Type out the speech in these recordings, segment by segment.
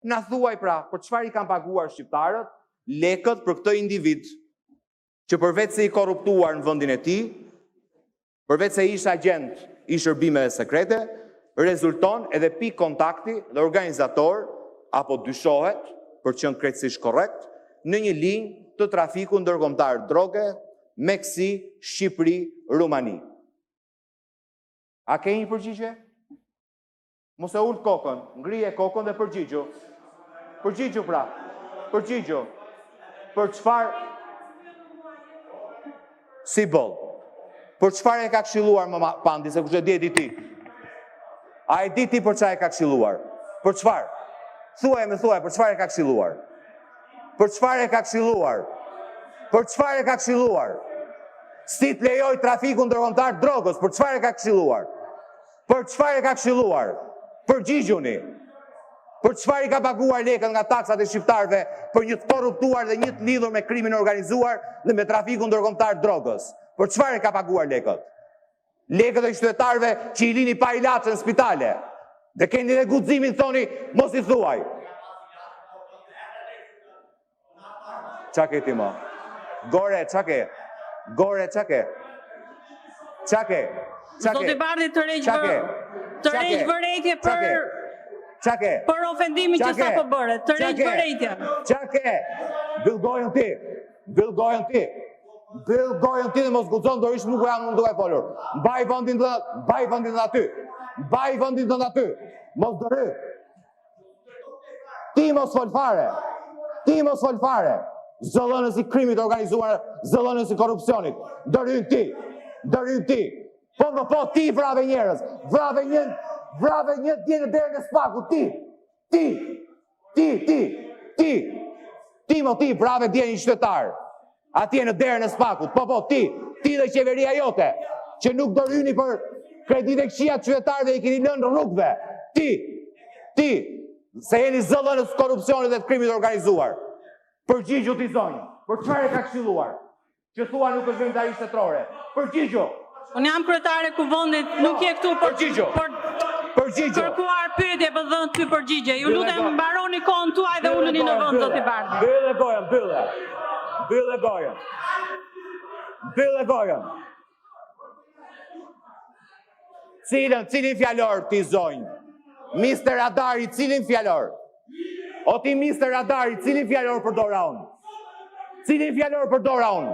Na thuaj pra, për çfarë i kanë paguar shqiptarët lekët për këtë individ, që përveç se i korruptuar në vendin e tij, përveç se ishte agent i shërbimeve sekrete, rezulton edhe pikë kontakti dhe organizator, apo dyshohet, për qenë krejtësisht korrekt, në një linjë të trafiku ndërkombëtar droge, Meksi, Shqipëri, Rumani. A ke një përgjigje? Mos e ult kokën, ngrije kokën dhe përgjigju. Përgjigju pra, përgjigju. Për çfarë? Si boll. Për çfarë e ka këshilluar më pandi, se kush e di e di ti. A e di ti për çfarë e ka këshilluar? Për çfarë? Thuaj, për çfarë e ka këshilluar? Për çfarë e ka këshilluar? Për çfarë e ka këshilluar? Si të lejoj trafiku ndërkombëtar drogës, për çfarë e ka këshilluar? Për çfarë e ka këshilluar? Përgjigjuni. Për çfarë i ka paguar lekët nga taksat e shqiptarëve për një të korruptuar dhe një të lidhur me krimin organizuar dhe me trafiku ndërkombëtar drogës? Për çfarë e ka paguar lekët? Lekët e qytetarëve që i lini pa ilaçe në spitale. Dhe keni dhe guximin thoni, mos i thuaj. Qa ke ti mo? Gore, qa ke? Gore, qa ke? Qa ke? Zoti Bardhi të rejgjë vërejtje për ofendimin që sa po bëre. Të rejgjë vërejtje. Qa ke? Byll gojën ti. Byll gojën ti. Byll gojën ti dhe mos guxon do ish nuk jam unë duke folur. Mbaj vendin dhe aty. Mbaj vendin dhe aty. Mos dërry. Ti mos fol fare. Ti mos fol fare. Zëllënës i krimit organizuar, zëllënës i korrupsionit. Dërryn ti. Po, ti vrave njerëz. Vrave një djenë derën e spaku, ti. Ti vrave djenë një qytetar. Atje në derën e spakut. Po, ti dhe qeveria jote, që nuk dërryni për kredit e këshia qytetarëve i keni lënë rrugëve. Ti, se jeni zëllënës korrupsionit dhe të krimit organizuar. Përgjigju ti zonjë, për çfarë e ka këshilluar? Që thua nuk është vendari shtetërore. Përgjigju. Unë jam kryetare kuvendit, nuk je këtu për kërkuar pyetje, për dhënë ty përgjigje. Ju lutem mbaroni kohën tuaj dhe uleni në vend zoti Bardhi. Bylle gojën. Cilin fjalor ti zonjë? Mister Radari, cilin fjalor? O ti Mister Radari, cilin fjallor përdora unë? Cilin fjallor përdora unë?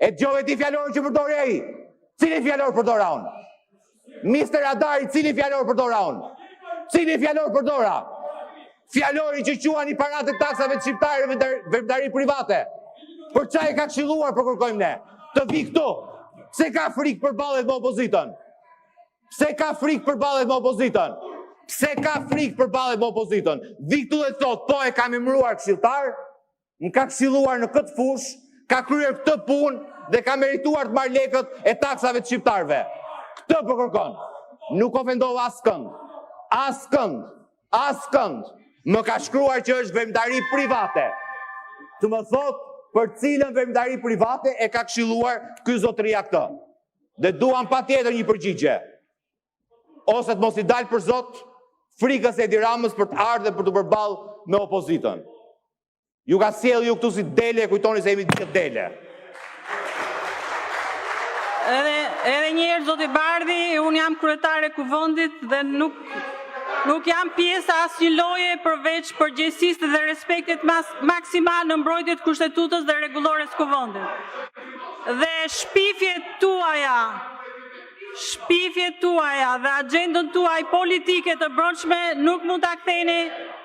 E gjove ti fjallor që përdore e i? Cilin fjallor përdora unë? Mister Radari, cilin fjallor përdora unë? Cilin fjallor përdora? Fjallori që qua një parat e taksave të shqiptare vendari private. Për qa e ka këshilluar për kërkojmë ne? Të vi këtu. Se ka frikë për ballet me opozitën? Pse ka frikë për ballet me opozitën? Vi këtu dhe thot, po e kam emëruar këshilltar, më ka këshilluar në këtë fush, ka kryer këtë punë dhe ka merituar të marrë lekët e taksave të shqiptarëve. Këtë po kërkon. Nuk ofendova askënd. Më ka shkruar që është veprimtari private. Të më thot për cilën veprimtari private e ka këshilluar ky zotëria këtë. Dhe duam patjetër një përgjigje. Ose të mos i dalë për zot frikës e Edi Ramës për të ardhur dhe për të përballë me opozitën. Ju ka sjellë ju këtu si dele, kujtoni se jemi gjithë dele. Edhe një herë zoti Bardhi, unë jam kryetare kuvendit dhe nuk jam pjesë asnjë loje përveç përgjegjësisë dhe respektit maksimal në mbrojtjet kushtetutës dhe rregullores kuvendit. Dhe shpifjet tuaja dhe agendën tuaj politike të brendshme nuk mund ta ktheni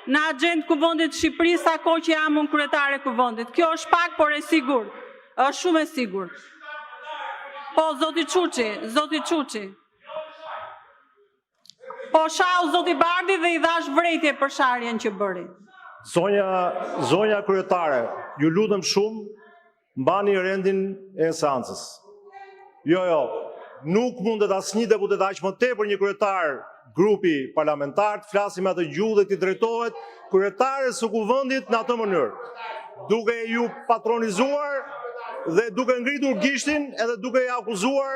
në agendë kuvendit të Shqipërisë sa kohë që jam unë kryetare kuvendit. Kjo është pak, por e sigurt. Është shumë e sigurt. Po, zoti Çuçi. Po shau zoti Bardhi dhe i dhash vërejtje për sharjen që bëri. Zonja kryetare, ju lutem shumë, mbani rendin e seancës. Jo, nuk mundet asnjë deputet aq më tepër një kryetar grupi parlamentar të flasim me atë gjuhë dhe të drejtohet kryetares së kuvendit në atë mënyrë, duke ju patronizuar dhe duke ngritur gishtin edhe duke ja akuzuar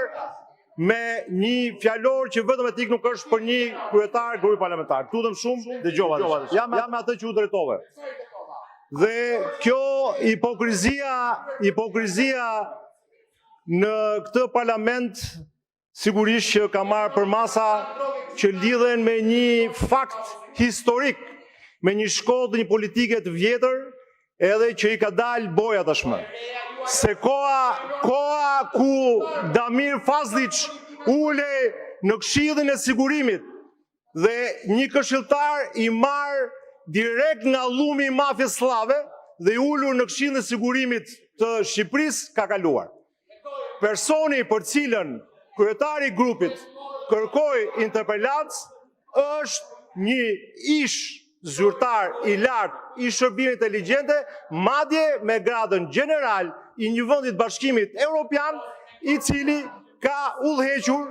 me një fjalor që vetëm etik nuk është për një kryetar grupi parlamentar. Lutem shumë, dëgjova. Jam atë që u drejtove. Dhe kjo hipokrizia në këtë parlament sigurisht që ka marrë për masa që lidhen me një fakt historik, me një shkollë dhe një politike të vjetër, edhe që i ka dalë boja tashmë. Se koha ku Damir Fazlić ule në Këshillin e Sigurimit dhe një këshilltar i marr direkt nga llumi i mafjes slave dhe i ulur në Këshillin e Sigurimit të Shqipërisë ka kaluar. Personi për cilën kryetari i grupit kërkoi interpelacë është një ish zyrtar i lartë i shërbimit inteligjente, madje me gradën general i një vendi të Bashkimit Evropian, i cili ka udhëhequr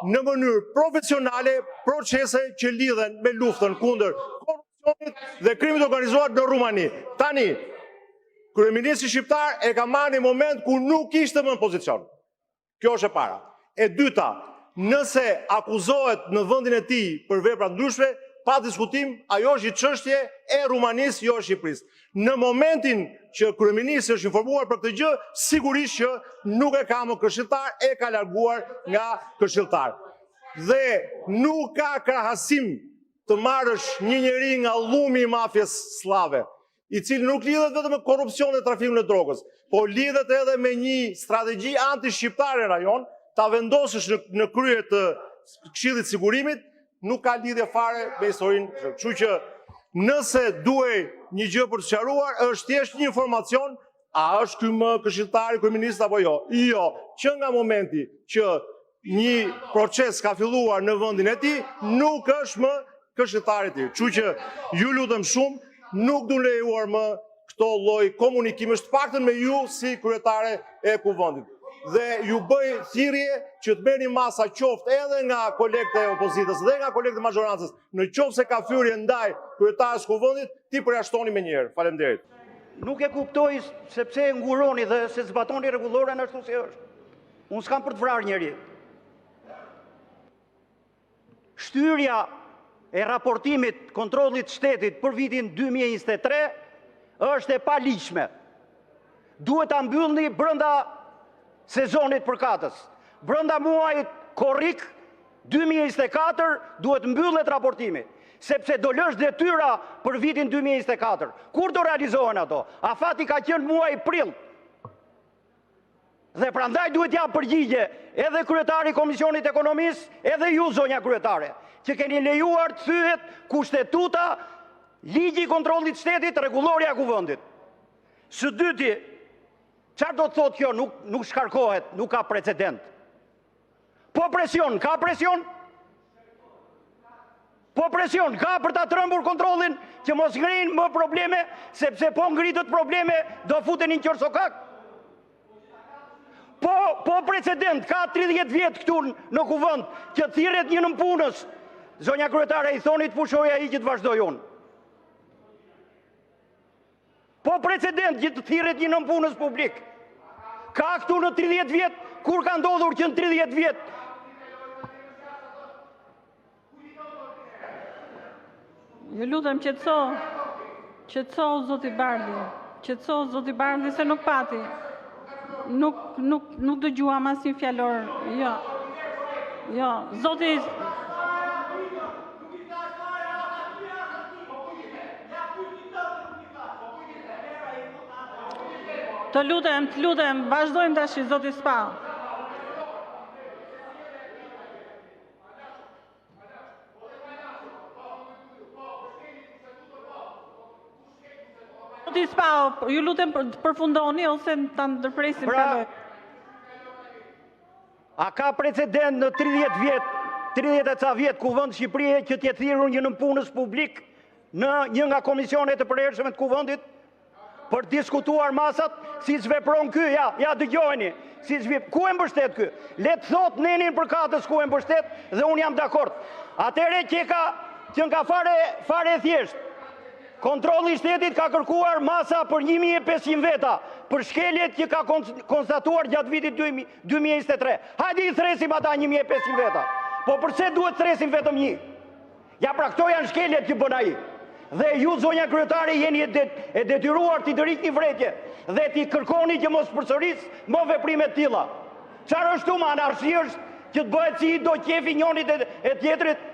në mënyrë profesionale procese që lidhen me luftën kundër korrupsionit dhe krimit organizuar në Rumani. Tani, kryeministri shqiptar e ka marrë në moment ku nuk ishte më në pozicion. Kjo është e para. E dyta, nëse akuzohet në vendin e tij për vepra ndryshme, pa diskutim, ajo është një çështje e Rumanisë, jo e Shqipërisë. Në momentin që kryeministri është informuar për këtë gjë, sigurisht që nuk e ka më këshilltar, e ka larguar nga këshilltar. Dhe nuk ka krahasim të marrësh një njeri nga llumi i mafjes slave, i cili nuk lidhet vetëm me korrupsion dhe trafikin e drogës, po lidhet edhe me një strategji anti-shqiptare në rajon, ta vendosësh në krye të Këshillit Sigurimit, nuk ka lidhje fare me historinë. Kështu që nëse duhej një gjë për të sqaruar, është thjesht një informacion, a është ky më këshilltari kryeminist apo jo? Jo, që nga momenti që një proces ka filluar në vendin e tij, nuk është më këshilltari i tij. Kështu që ju lutem shumë, nuk do lejuar më këto lloj komunikimesh, të paktën me ju si kryetare e kuvendit. Dhe ju bëj thirrje që të merrni masa qoftë edhe nga kolegët e opozitës dhe nga kolegët e majorancës, në qoftë se ka fyrje ndaj kryetarës kuvendit, ti përjashtoni më njëherë. Faleminderit. Nuk e kuptoj sepse nguroni dhe se zbatoni rregulloren ashtu si është. Unë s'kam për të vrarë njeri. Shtyrja e raportimit kontrollit shtetit për vitin 2023 është e paligjshme. Duhet ta mbyllni brenda sezonit përkatës. Brenda muajit korrik 2024 duhet mbyllet raportimi, sepse do lësh detyra për vitin 2024. Kur do realizohen ato? Afati ka qenë muaj prill. Dhe prandaj duhet ja përgjigje edhe kryetari i Komisionit Ekonomisë, edhe ju zonja kryetare, që keni lejuar të thyhet kushtetuta, ligji i kontrollit shtetit, rregullorja e kuvendit. Së dyti, çfarë do të thotë kjo? Nuk shkarkohet, nuk ka precedent. Po presion, ka presion? Po presion, ka për ta trembur kontrollin që mos ngrihen më probleme, sepse po ngritet probleme do futen në qorsokak. Po precedent, ka 30 vjet këtu në kuvend që thirret një nënpunës. Zonja kryetare, i thoni të pushoj ai që të vazhdoj unë. Po precedent që të thirret një nënpunës publik. Ka këtu në 30 vjet, kur ka ndodhur që në 30 vjet? Ju lutem qetëso zoti Bardhi, se nuk pati. Nuk dëgjuam asnjë fjalor. Jo, zoti Të lutem, vazhdojmë tash zoti Spa. Zoti Spa, ju lutem përfundoni ose ta ndërpresim kaloj. A ka precedent në 30 vjet, 30 e ca vjet kuvend Shqipërie që t'jetë thirrur një nënpunës publik në një nga komisionet e përhershme të kuvendit për diskutuar masat, si zvepron ky, ja dëgjojeni, ku e mbështet ky? Le të thot nenin përkatës ku e mbështet dhe unë jam dakord. Atëre që nga fare thjesht, Kontrolli i shtetit ka kërkuar masa për 1500 veta, për shkeljet që ka konstatuar gjatë vitit 2023. Hajde i thresim ata 1500 veta. Po përse duhet thresim vetëm një? Ja pra këto janë shkeljet që bën ai. Dhe ju, zonja kryetare, jeni e detyruar t'i dërikni vretje dhe t'i kërkoni që mos përsëris më veprime të tilla. Çfarë është këtu, anarshi është që të bëhet si do qefi njënit e tjetrit?